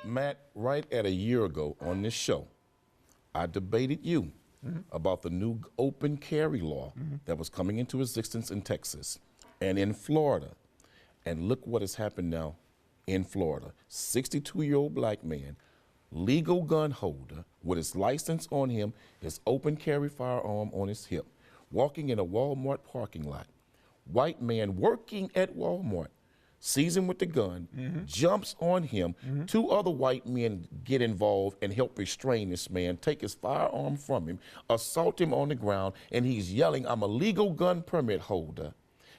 Matt, right at a year ago on this show, I debated you about the new open carry law that was coming into existence in Texas and in Florida. And look what has happened now in Florida. 62-year-old black man, legal gun holder, with his license on him, his open carry firearm on his hip, walking in a Walmart parking lot. White man working at Walmart, sees him with the gun, jumps on him. 2 other white men get involved and help restrain this man, take his firearm from him, assault him on the ground, and he's yelling, "I'm a legal gun permit holder."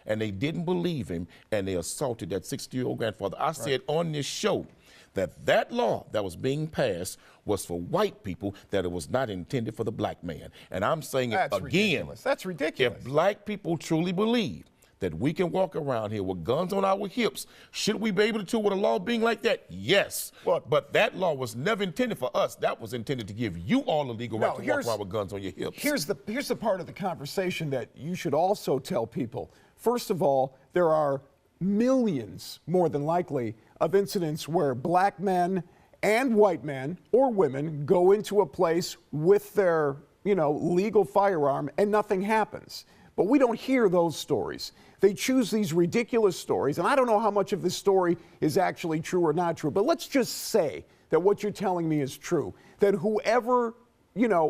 And they didn't believe him, and they assaulted that 60-year-old grandfather. I said on this show that that law that was being passed was for white people, that it was not intended for the black man. And I'm saying it again. Ridiculous. That's ridiculous. If black people truly believe that we can walk around here with guns on our hips, should we be able to with a law being like that? Yes. But that law was never intended for us. That was intended to give you all the legal right to walk around with guns on your hips. Here's the part of the conversation that you should also tell people. First of all, there are millions, more than likely, of incidents where black men and white men or women go into a place with their, legal firearm and nothing happens. But we don't hear those stories. They choose these ridiculous stories, and I don't know how much of this story is actually true or not true, but let's just say that what you're telling me is true, that whoever,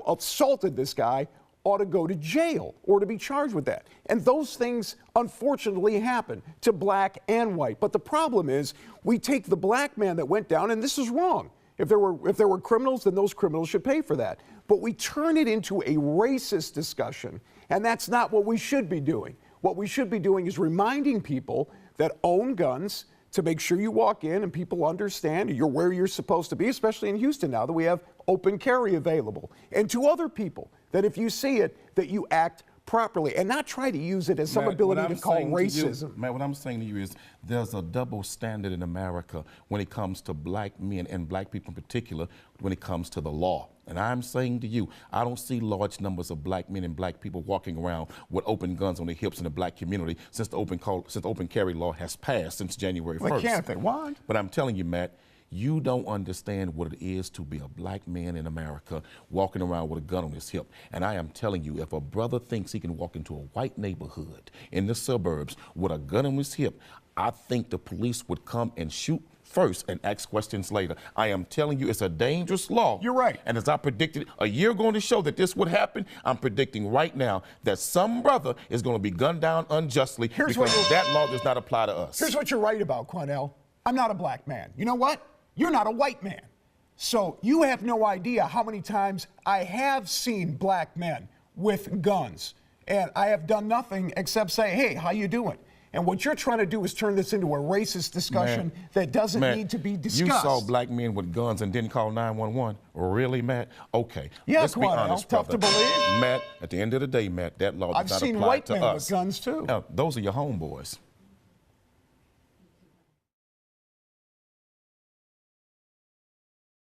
assaulted this guy ought to go to jail or to be charged with that. And those things, unfortunately, happen to black and white. But the problem is we take the black man that went down, and this is wrong. If there were criminals, then those criminals should pay for that. But we turn it into a racist discussion, and that's not what we should be doing. What we should be doing is reminding people that own guns to make sure you walk in and people understand you're where you're supposed to be, especially in Houston now that we have open carry available. And to other people, that if you see it, that you act properly and not try to use it as some ability to call racism. Matt, what I'm saying to you is there's a double standard in America when it comes to black men and black people in particular when it comes to the law. And I'm saying to you, I don't see large numbers of black men and black people walking around with open guns on their hips in the black community since the open carry law has passed since January 1st. They can't if they want. But I'm telling you, Matt, you don't understand what it is to be a black man in America walking around with a gun on his hip. And I am telling you, if a brother thinks he can walk into a white neighborhood in the suburbs with a gun on his hip, I think the police would come and shoot first and ask questions later. I am telling you, it's a dangerous law. You're right. And as I predicted a year ago on the show that this would happen, I'm predicting right now that some brother is going to be gunned down unjustly because that law does not apply to us. Here's what you're right about, Quanell. I'm not a black man. You know what? You're not a white man. So you have no idea how many times I have seen black men with guns. And I have done nothing except say, hey, how you doing? And what you're trying to do is turn this into a racist discussion that doesn't need to be discussed. You saw black men with guns and didn't call 911? Really, Matt? Okay. Yeah, let's be honest, tough to believe. Matt, at the end of the day, Matt, that law does not apply to us. I've seen white men with guns, too. Those are your homeboys.